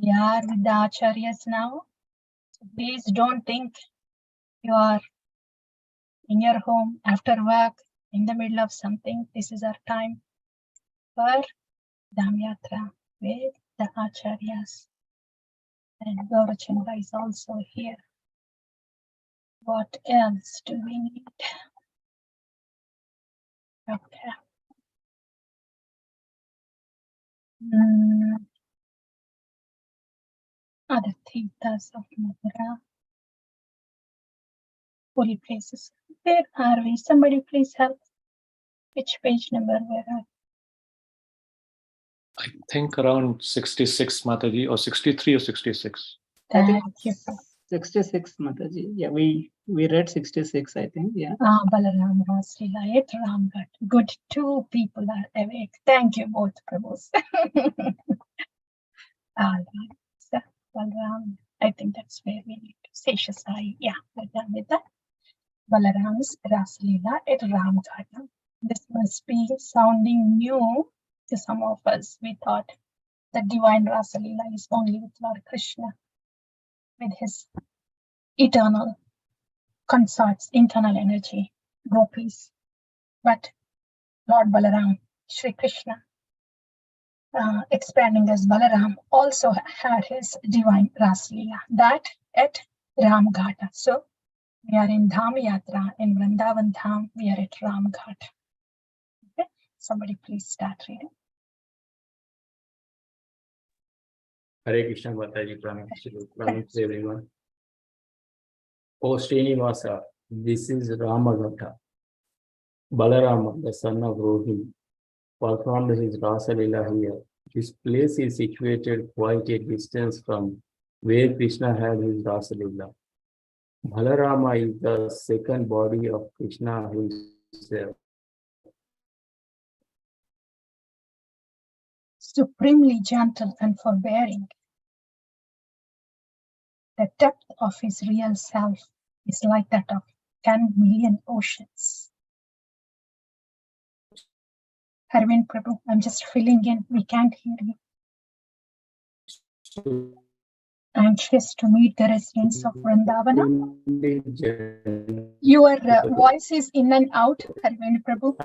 We are with the Acharyas now. So please don't think you are in your home after work, in the middle of something. This is our time for Dham Yatra with the Acharyas. And Gaurachandra is also here. What else do we need? Okay. Other Tirthas of Mathura. Holy places. Where are we? Somebody please help. Which page number where are we? I think around 66, Mataji, or 63 or 66. I think 66, Mataji. Yeah, we read 66, I think. Yeah. Balaram Raslila at Ramghat. Good, 2 people are awake. Thank you both, Prabhus. So, Balaram, I think that's where we need to say Shasai. Yeah, we're done with that. Balaram's Raslila at Ramghat. This must be sounding new to some of us. We thought the divine Rasalila is only with Lord Krishna, with his eternal consorts, internal energy, gopis. But Lord Balaram, Sri Krishna, expanding as Balaram, also had his divine Rasalila, that at Ramghata. So we are in Dham Yatra, in Vrindavan Dham, we are at Ramghat. Okay, somebody please start reading. Hare Krishna Mataji, pranams everyone. O Srinivasa, this is Ramagata. Balarama, the son of Rohini, performed his Rasalila here. This place is situated quite a distance from where Krishna had his Rasalila. Balarama is the second body of Krishna himself. Supremely gentle and forbearing. The depth of his real self is like that of 10 million oceans. Harvind Prabhu, I'm just filling in. We can't hear you. Anxious to meet the residents of Vrindavana. Your voice is in and out, Harvind Prabhu.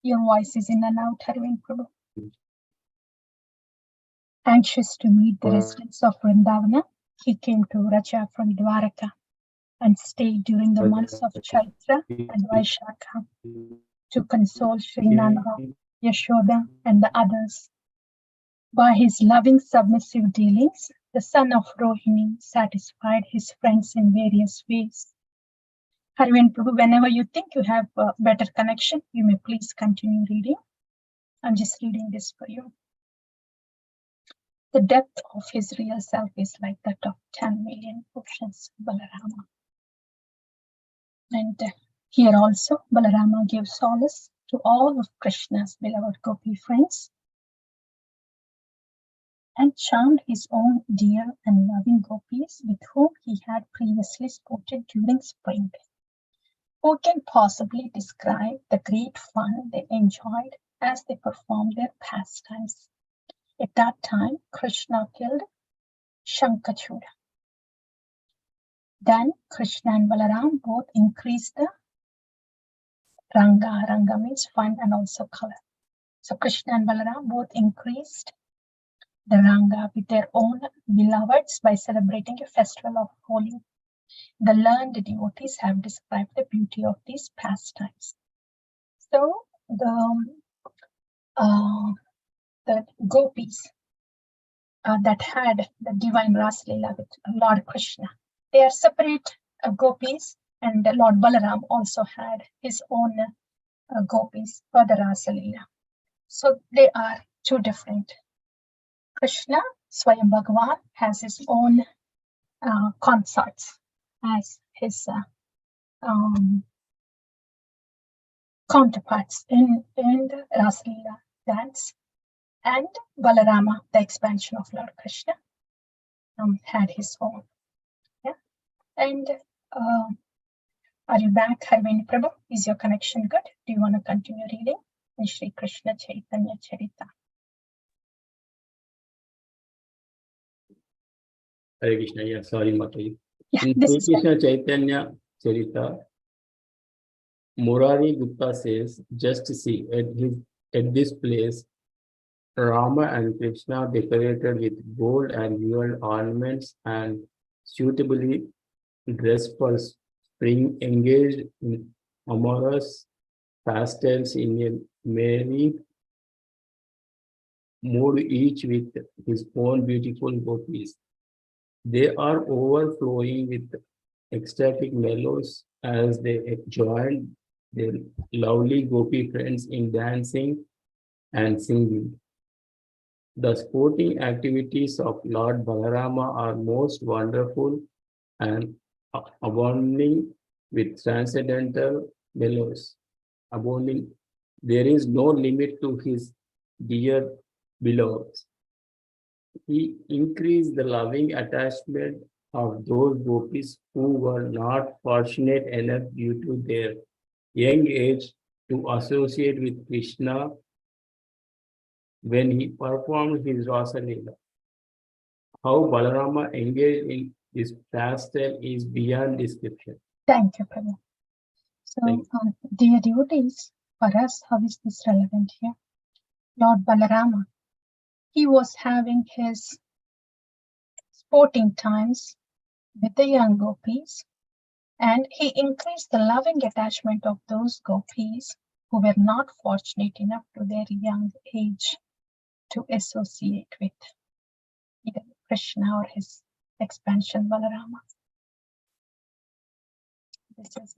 Your voice is in and out, Harvind Prabhu. Anxious to meet the residents of Vrindavana, he came to Raja from Dwaraka and stayed during the months of Chaitra and Vaishakha to console Sri Nanda, Yashoda, and the others. By his loving, submissive dealings, the son of Rohini satisfied his friends in various ways. Harvind Prabhu, whenever you think you have a better connection, you may please continue reading. I'm just reading this for you. The depth of his real self is like that of 10 million oceans, Balarama. And here also, Balarama gives solace to all of Krishna's beloved gopi friends and charmed his own dear and loving gopis with whom he had previously sported during spring. Who can possibly describe the great fun they enjoyed as they performed their pastimes? At that time, Krishna killed Shankachuda. Then Krishna and Balaram both increased the Ranga. Ranga means fun and also color. So Krishna and Balaram both increased the Ranga with their own beloveds by celebrating a festival of Holi. The learned devotees have described the beauty of these pastimes. So the gopis that had the divine Rasalila with Lord Krishna, they are separate gopis, and Lord Balaram also had his own gopis for the Rasalila. So they are 2 different. Krishna, Swayam Bhagavan, has his own consorts as his counterparts in the Rasalila dance. And Balarama, the expansion of Lord Krishna, had his own. Yeah. And are you back, Harvind Prabhu? Is your connection good? Do you want to continue reading in Shri Krishna Chaitanya Charita? Hare Krishna, yeah, sorry, Mataji. Yeah, In this Sri is Krishna Chaitanya Charita, Murari Gupta says, just see, at this place, Rama and Krishna decorated with gold and jeweled ornaments and suitably dressed for spring, engaged in amorous pastimes in a merry mood, each with his own beautiful gopis. They are overflowing with ecstatic mellows as they join their lovely gopi friends in dancing and singing. The sporting activities of Lord Balarama are most wonderful and abounding with transcendental mellows. Abounding, there is no limit to his dear beloveds. He increased the loving attachment of those gopis who were not fortunate enough due to their young age to associate with Krishna when he performed his Rasa Leela. How Balarama engaged in his pastime is beyond description. Thank you, Prabhu. So, Thank dear devotees, for us, how is this relevant here? Lord Balarama, he was having his sporting times with the young gopis, and he increased the loving attachment of those gopis who were not fortunate enough to their young age to associate with either Krishna or his expansion Balarama. This is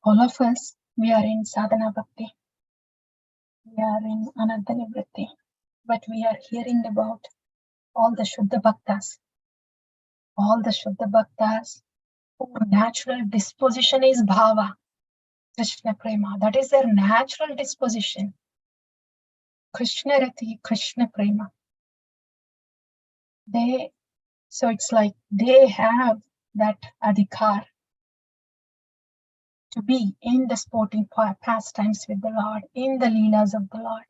all of us, we are in sadhana bhakti, we are in ananta nivritti, but we are hearing about all the Shuddha Bhaktas, whose natural disposition is bhava, Krishna prema. That is their natural disposition. Krishna rati, Krishna prema. So it's like they have that adhikar to be in the sporting pastimes with the Lord, in the leelas of the Lord.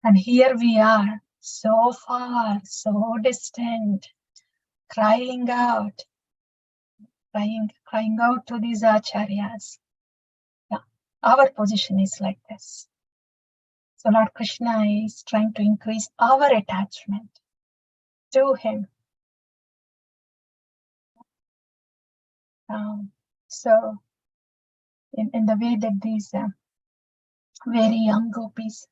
And here we are, so far, so distant, crying out to these acharyas. Yeah, our position is like this. So Lord Krishna is trying to increase our attachment to him. So in the way that these very young gopis,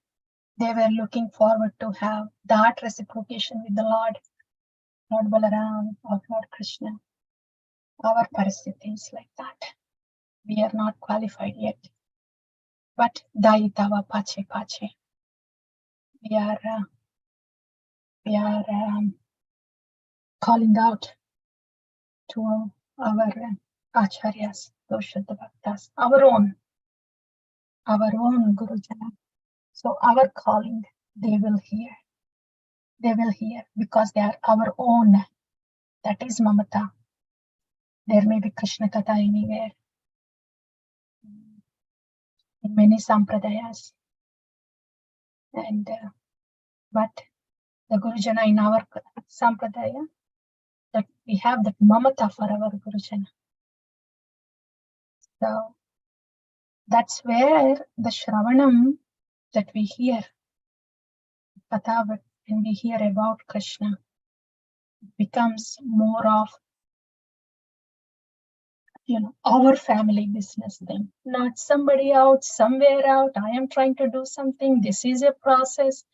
they were looking forward to have that reciprocation with the Lord Balaram or Lord Krishna. Our parasthiti is like that. We are not qualified yet. But Daitava Pache Pache. We are calling out to our acharyas, those Shuddha Bhaktas, our own Gurujana. So our calling, they will hear. They will hear because they are our own. That is Mamata. There may be Krishna Katha anywhere. In many sampradayas. And but the Gurujana in our sampradaya, that we have that Mamata for our Gurujana. So that's where the Shravanam that we hear, Katha, when we hear about Krishna, it becomes more of, our family business thing, not somebody out, somewhere out. I am trying to do something. This is a process.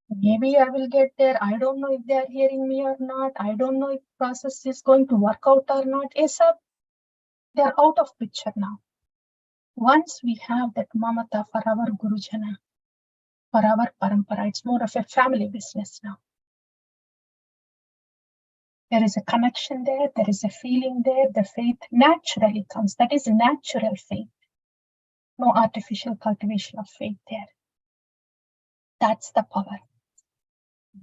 Maybe I will get there. I don't know if they are hearing me or not. I don't know if the process is going to work out or not. Yes, sir. They are out of picture now. Once we have that mamata for our Gurujana, for our parampara, it's more of a family business now. There is a connection there. There is a feeling there. The faith naturally comes. That is natural faith. No artificial cultivation of faith there. That's the power.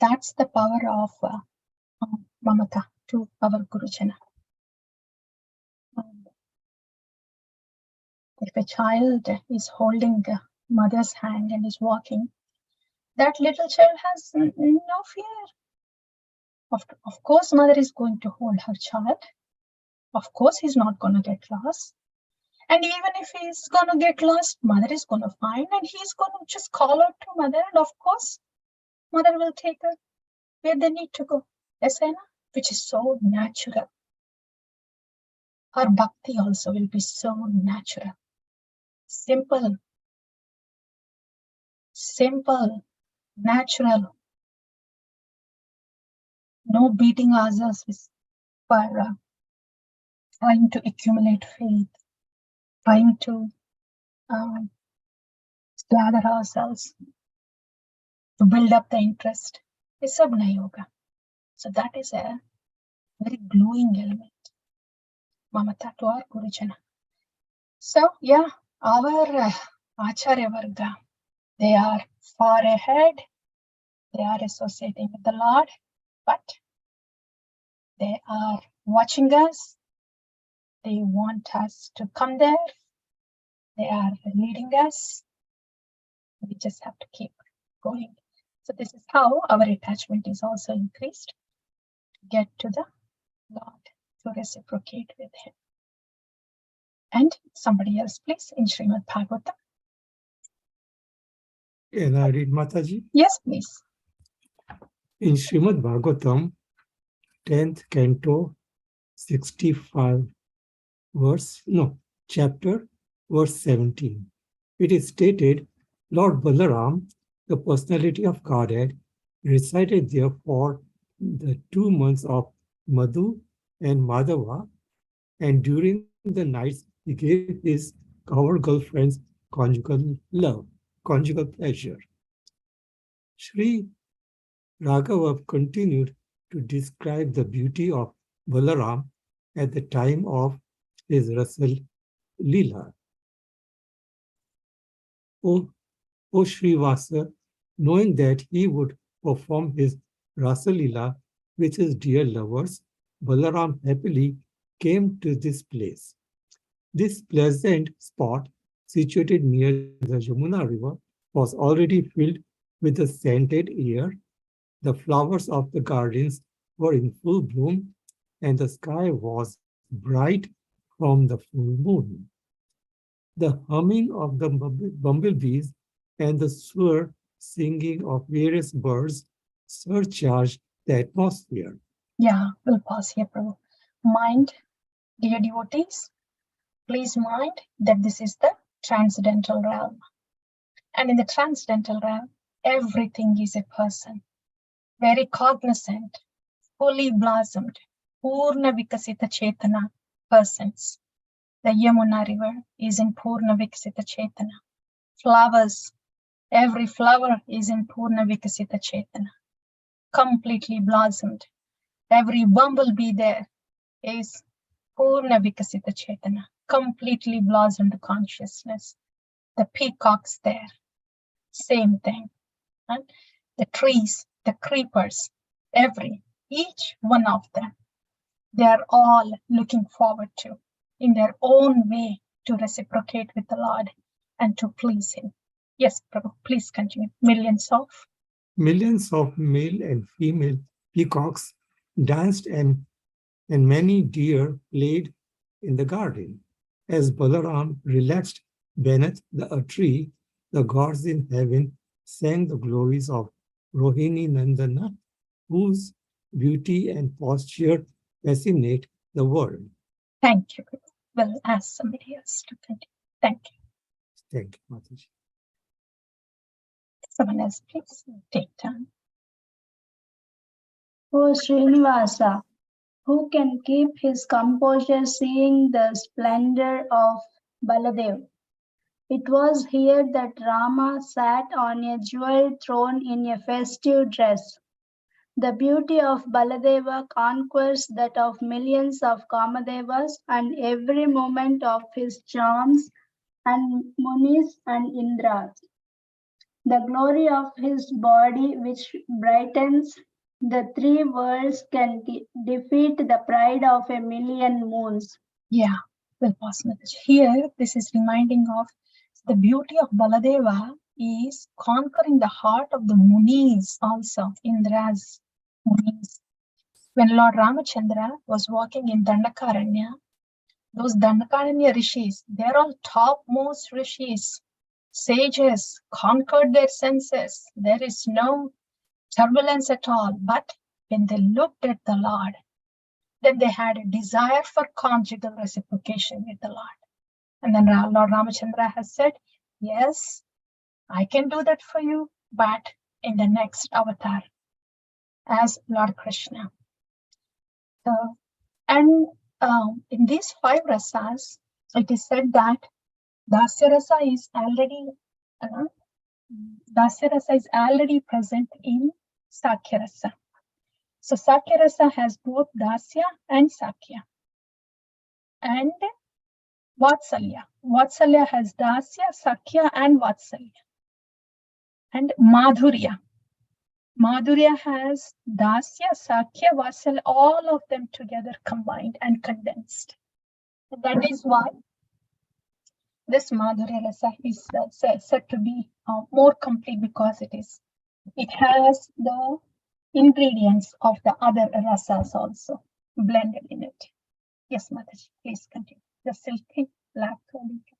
That's the power of mamata to our Gurujana. If a child is holding the mother's hand and is walking, that little child has no fear. Of course, mother is going to hold her child. Of course, he's not going to get lost. And even if he's going to get lost, mother is going to find, and he's going to just call out to mother. And of course, mother will take her where they need to go. Rasayna, which is so natural. Her bhakti also will be so natural. Simple, natural. No beating ourselves for trying to accumulate faith, trying to gather ourselves, to build up the interest. This sab nahi hoga. So that is a very gluing element. Mamata to our Gurujana. So yeah, our Acharya Varga, they are far ahead. They are associating with the Lord, but they are watching us. They want us to come there. They are leading us. We just have to keep going. So this is how our attachment is also increased to get to the Lord, to reciprocate with Him. And somebody else, please, in Srimad Bhagavatam. Can I read, Mataji? Yes, please. In Srimad Bhagavatam, 10th canto, 65 chapter, verse 17. It is stated, Lord Balaram, the personality of Godhead, resided there for the 2 months of Madhu and Madhava, and during the nights he gave his our girlfriends conjugal love, conjugal pleasure. Sri Raghava continued to describe the beauty of Balaram at the time of his Rasa Leela. O Srivasa, knowing that he would perform his Rasa Leela with his dear lovers, Balaram happily came to this place. This pleasant spot, situated near the Yamuna river, was already filled with the scented air. The flowers of the gardens were in full bloom, and the sky was bright from the full moon. The humming of the bumblebees and the sure singing of various birds surcharged the atmosphere. Yeah, we'll pause here, Prabhu. Mind, dear devotees, please mind that this is the transcendental realm. And in the transcendental realm, everything is a person. Very cognizant, fully blossomed, Purna Vikasita Chetana persons. The Yamuna river is in Purna Vikasita Chetana. Flowers, every flower is in Purna Vikasita Chetana. Completely blossomed. Every bumblebee there is Purna Vikasita Chetana. Completely blossomed consciousness. The peacocks there, same thing. And the trees, the creepers, each one of them, they are all looking forward to, in their own way, to reciprocate with the Lord and to please Him. Yes, Prabhu, please continue. Millions of male and female peacocks danced and many deer played in the garden. As Balaram relaxed beneath a tree, the gods in heaven sang the glories of Rohini Nandana, whose beauty and posture fascinate the world. Thank you. We'll ask somebody else to continue. Thank you. Thank you, Mataji. Someone else, please take time. O Srinivasa, who can keep his composure seeing the splendor of Baladev? It was here that Rama sat on a jeweled throne in a festive dress. The beauty of Baladeva conquers that of millions of Kamadevas, and every moment of his charms and Munis and Indras. The glory of his body, which brightens the 3 worlds, can defeat the pride of a million moons. Yeah, we'll pause Mataji. Here, this is reminding of the beauty of Baladeva is conquering the heart of the Munis also, Indras, Munis. When Lord Ramachandra was walking in Dandakaranya, those Dandakaranya rishis, they're all topmost rishis, sages, conquered their senses. There is no turbulence at all. But when they looked at the Lord, then they had a desire for conjugal reciprocation with the Lord. And then Lord Ramachandra has said, yes, I can do that for you, but in the next avatar as Lord Krishna. So, and in these 5 rasas, it is said that Dasya rasa is already present in Sakya rasa. So Sakya rasa has both Dasya and Sakya. And Vatsalya. Vatsalya has Dasya, Sakya, and Vatsalya. And Madhurya. Madhurya has Dasya, Sakya, Vatsalya, all of them together combined and condensed. And that is why this Madhurya Rasa is said to be more complete, because it has the ingredients of the other rasas also blended in it. Yes, Mataji, please continue. The silky black curly hair.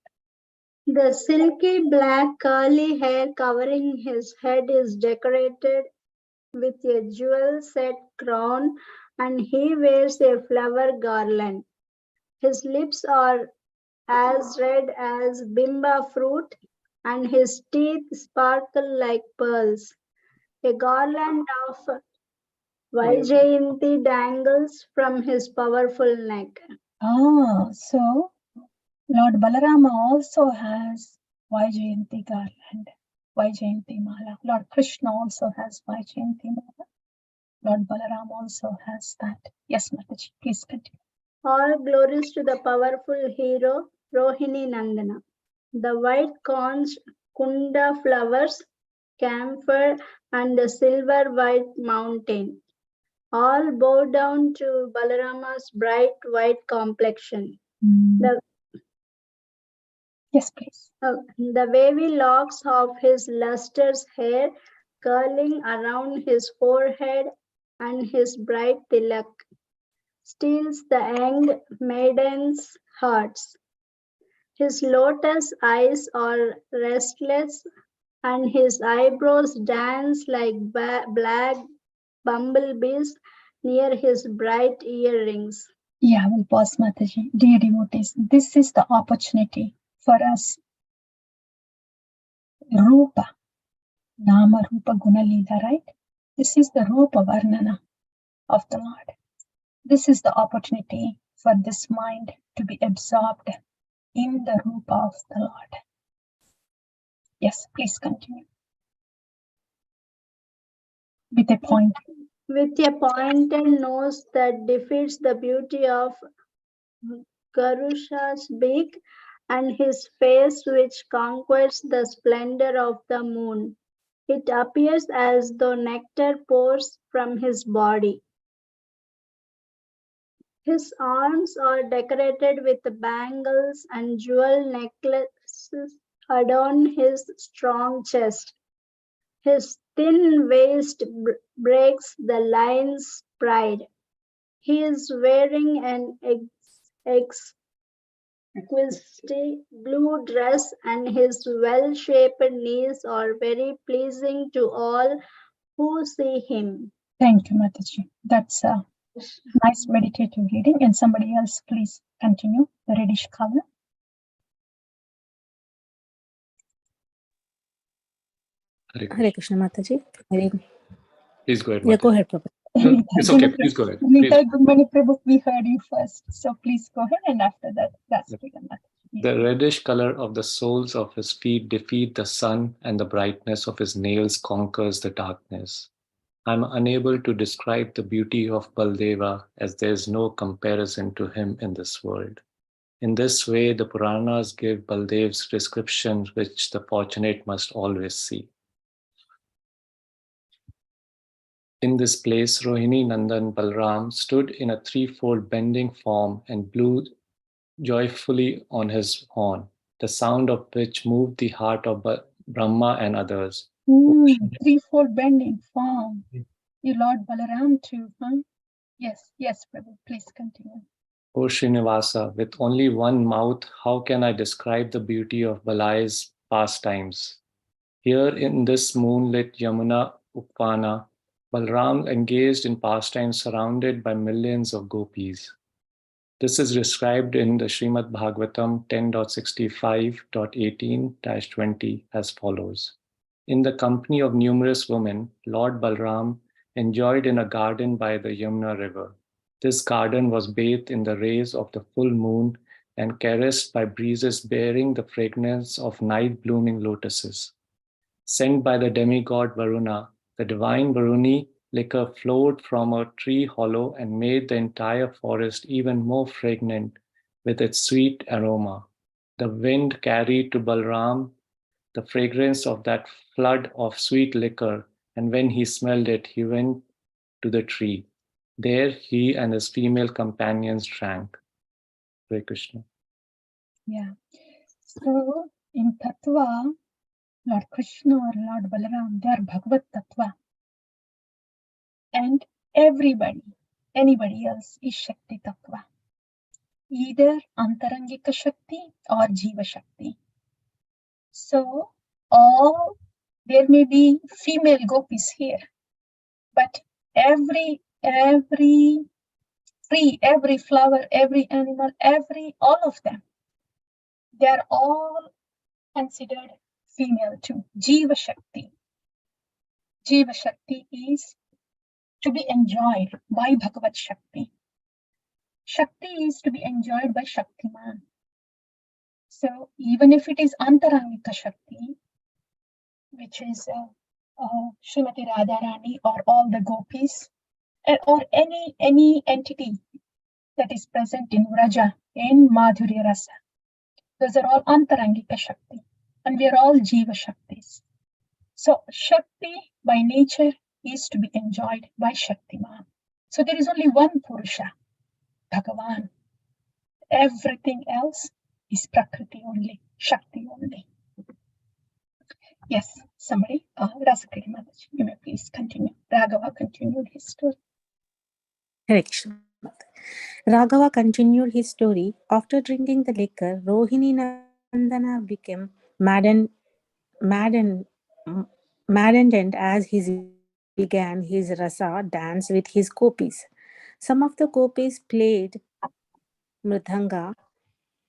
The silky black curly hair covering his head is decorated with a jewel-set crown, and he wears a flower garland. His lips are as red as bimba fruit, and his teeth sparkle like pearls. A garland of Vaijayanti dangles from his powerful neck. So Lord Balarama also has Vaijayanti garland, Vaijayanti mala. Lord Krishna also has Vaijayanti mala. Lord Balarama also has that. Yes, Mataji, please continue. All glories to the powerful hero Rohini Nandana. The white corns, kunda flowers, camphor, and the silver white mountain all bow down to Balarama's bright white complexion. Yes, please. The wavy locks of his lustrous hair curling around his forehead and his bright tilak steals the young maidens' hearts. His lotus eyes are restless, and his eyebrows dance like black bumblebees near his bright earrings. Yeah, we'll pause, Mataji. Dear devotees, this is the opportunity for us. Rupa, Nama Rupa Guna Leela, right? This is the Rupa Varnana of the Lord. This is the opportunity for this mind to be absorbed in the Rupa of the Lord. Yes, please continue. With a point. With a pointed nose that defeats the beauty of Garusha's beak, and his face which conquers the splendor of the moon. It appears as though nectar pours from his body. His arms are decorated with bangles, and jewel necklaces adorn his strong chest. His thin waist breaks the lion's pride. He is wearing an exquisite blue dress, and his well-shaped knees are very pleasing to all who see him. Thank you, Mataji. That's a nice meditative reading. And somebody else, please continue. The reddish color. Hare Krishna, Mataji. Please go ahead. Yeah, Mataji. go ahead, Prabhu. No, it's okay. Please go ahead. Please. Gumani Prabhu, we heard you first. So please go ahead, and after that, that's The reddish color of the soles of his feet defeat the sun, and the brightness of his nails conquers the darkness. I am unable to describe the beauty of Baldeva, as there is no comparison to him in this world. In this way, the Puranas give Baldev's descriptions, which the fortunate must always see. In this place, Rohini Nandan Balram stood in a threefold bending form and blew joyfully on his horn, the sound of which moved the heart of Brahma and others. Threefold bending form. You Lord Balaram too, huh? Yes, yes, Prabhu, please continue. O Srinivasa, with only one mouth, how can I describe the beauty of Balai's pastimes? Here in this moonlit Yamuna Upana, Balram engaged in pastimes surrounded by millions of gopis. This is described in the Srimad Bhagavatam 10.65.18-20 as follows. In the company of numerous women, Lord Balram enjoyed in a garden by the Yamuna river. This garden was bathed in the rays of the full moon and caressed by breezes bearing the fragrance of night-blooming lotuses. Sent by the demigod Varuna, the divine Varuni liquor flowed from a tree hollow and made the entire forest even more fragrant with its sweet aroma. The wind carried to Balram the fragrance of that flood of sweet liquor, and when he smelled it, he went to the tree. There he and his female companions drank. Hare Krishna. Yeah. So in Tattva, Lord Krishna or Lord Balaram, they are Bhagavad Tattva. And anybody else is Shakti Tattva. Either Antarangika Shakti or Jiva Shakti. So there may be female gopis here, but every tree, every flower, every animal, all of them, they are all considered female too. Jiva Shakti. Jiva Shakti is to be enjoyed by Bhagavad Shakti. Shakti is to be enjoyed by Shaktiman. So even if it is Antarangika Shakti, which is Srimati Radharani or all the gopis, or any entity that is present in Vraja, in Madhurya Rasa, those are all Antarangika Shakti, and we are all Jiva Shaktis. So Shakti by nature is to be enjoyed by Shaktiman. So there is only one Purusha, Bhagavan. Everything else is Prakriti only, Shakti only. Yes, somebody, Rasakari Mataji, you may please continue. Raghava continued his story. Hare Krishna. Raghava continued his story. After drinking the liquor, Rohini Nandana became maddened as he began his rasa dance with his gopis. Some of the gopis played mridanga,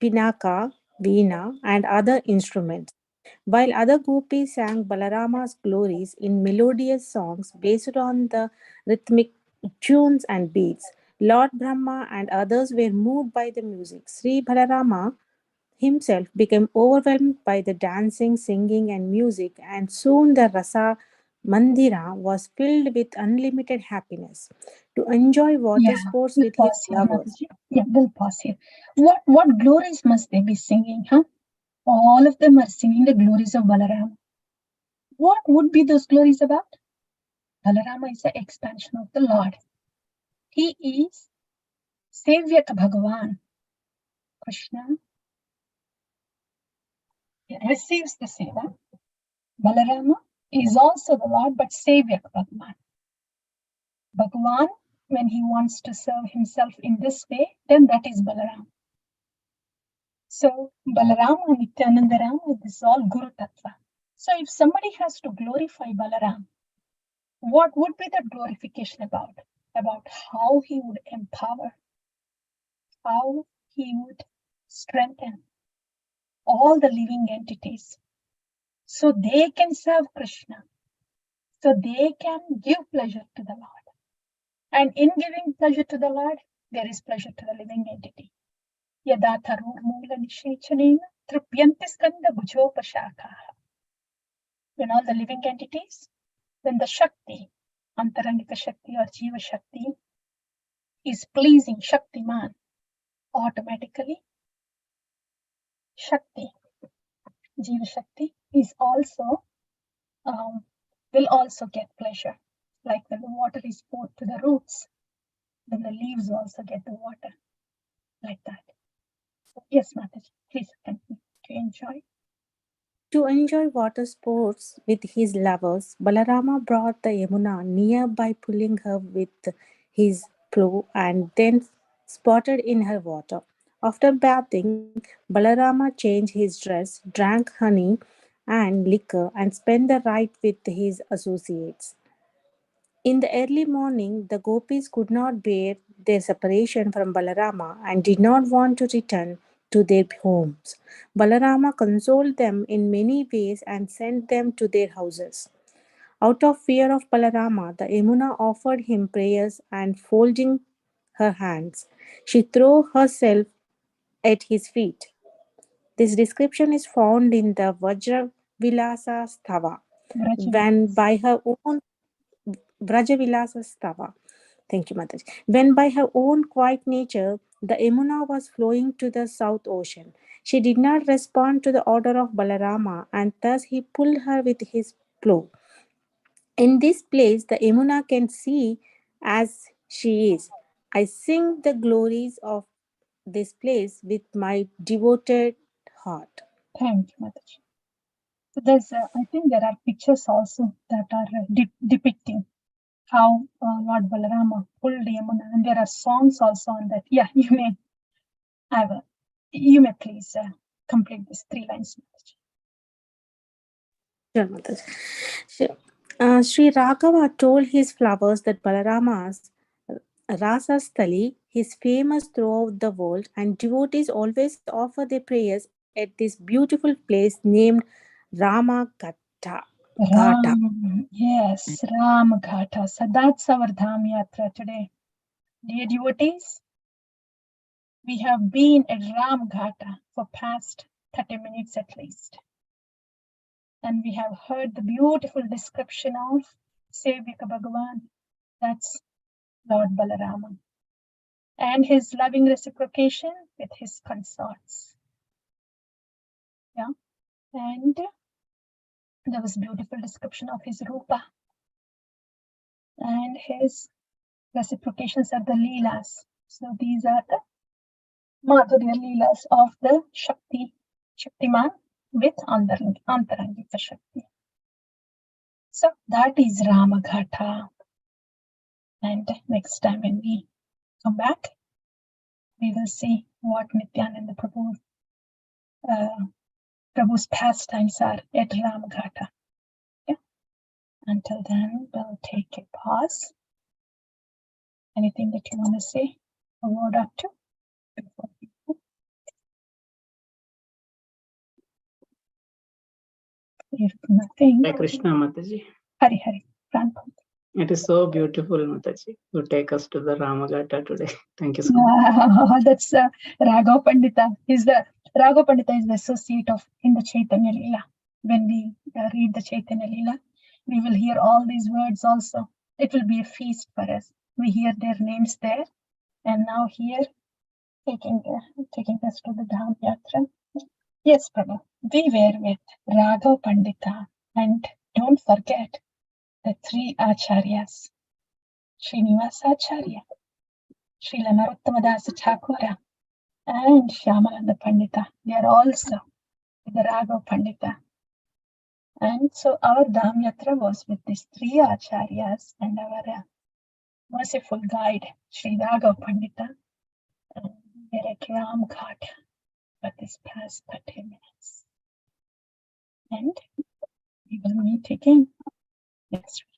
pinaka, veena, and other instruments, while other gopis sang Balarama's glories in melodious songs based on the rhythmic tunes and beats. Lord Brahma and others were moved by the music. Sri Balarama himself became overwhelmed by the dancing, singing, and music, and soon the Rasa Mandira was filled with unlimited happiness. To enjoy water sports We'll with his pause here, lovers. Mataji. Yeah, we'll pause here. What glories must they be singing, huh? All of them are singing the glories of Balarama. What would be those glories about? Balarama is the expansion of the Lord. He is Sevyak Bhagavan. Krishna receives the seva. Balarama is also the Lord, but Sevyak Bhagavan. Bhagavan, when he wants to serve himself in this way, then that is Balaram. So Balaram and Nityanandaram, this is all Guru Tattva. So if somebody has to glorify Balaram, what would be that glorification about? About how he would empower, how he would strengthen all the living entities so they can serve Krishna, so they can give pleasure to the Lord. And in giving pleasure to the Lord, there is pleasure to the living entity. Yada tharurmula nishechanena trupyanti skanda bhujopashakaha. When all the living entities, when the Shakti, Antarangika Shakti or Jiva Shakti, is pleasing Shaktiman, automatically Shakti, Jiva Shakti, is also will also get pleasure. Like when the water is poured to the roots, then the leaves also get the water. Like that. So, yes, Mataji, please continue to enjoy. To enjoy water sports with his lovers, Balarama brought the Yamuna near by pulling her with his plow and then spotted in her water. After bathing, Balarama changed his dress, drank honey and liquor, and spent the night with his associates. In the early morning, the gopis could not bear their separation from Balarama and did not want to return to their homes. Balarama consoled them in many ways and sent them to their houses. Out of fear of Balarama, the Yamuna offered him prayers and folding her hands, she threw herself at his feet. This description is found in the Vajra Vilasa Stava. When by her own Vrajavilasa Stava. Thank you, Mataji. When by her own quiet nature, the Yamuna was flowing to the South Ocean. She did not respond to the order of Balarama, and thus he pulled her with his plow. In this place, the Yamuna can see as she is. I sing the glories of this place with my devoted heart. Thank you, Mataji. So there's, I think there are pictures also that are depicting how Lord Balarama pulled Yamuna, and there are songs also on that. Yeah, you may please complete these 3 lines, Mataji. Sure, Mataji. Sri Raghava told his flowers that Balarama's Rasastali is famous throughout the world, and devotees always offer their prayers at this beautiful place named Ramagata. Yes, Ram Ghata. So that's our Dham Yatra today. Dear devotees, we have been at Ram Ghata for past 30 minutes at least. And we have heard the beautiful description of Sevika Bhagavan, that's Lord Balarama, and his loving reciprocation with his consorts. Yeah, and there was beautiful description of his Rupa and his reciprocations of the Leelas. So these are the Madhurya Leelas of the Shaktiman with Antarangika Shakti. So that is Ramaghatha. And next time when we come back, we will see what Nityananda Prabhu's pastimes are at Ramaghatha. Yeah. Until then, we'll take a pause. Anything that you want to say a word or two before we go? If nothing, Hare Krishna, Mataji. Hari Hari, Pranpam. It is so beautiful, Mataji, to take us to the Ramagata today. Thank you so much. That's Raghav Pandita. Raghav Pandita is the associate of in the Chaitanya Leela. When we read the Chaitanya Leela, we will hear all these words also. It will be a feast for us. We hear their names there, and now here taking us to the Dham Yatra. Yes, Prabhu, we were with Raghav Pandita, and don't forget the 3 acharyas, Srinivasa Acharya, Srila Narottama Dasa Thakura, and Shyamalanda Pandita. They are also with the Raghav Pandita. And so our Dham Yatra was with these 3 acharyas and our merciful guide, Sri Raghav Pandita. And we are at Ram Ghat for this past 30 minutes. And we will meet again next week.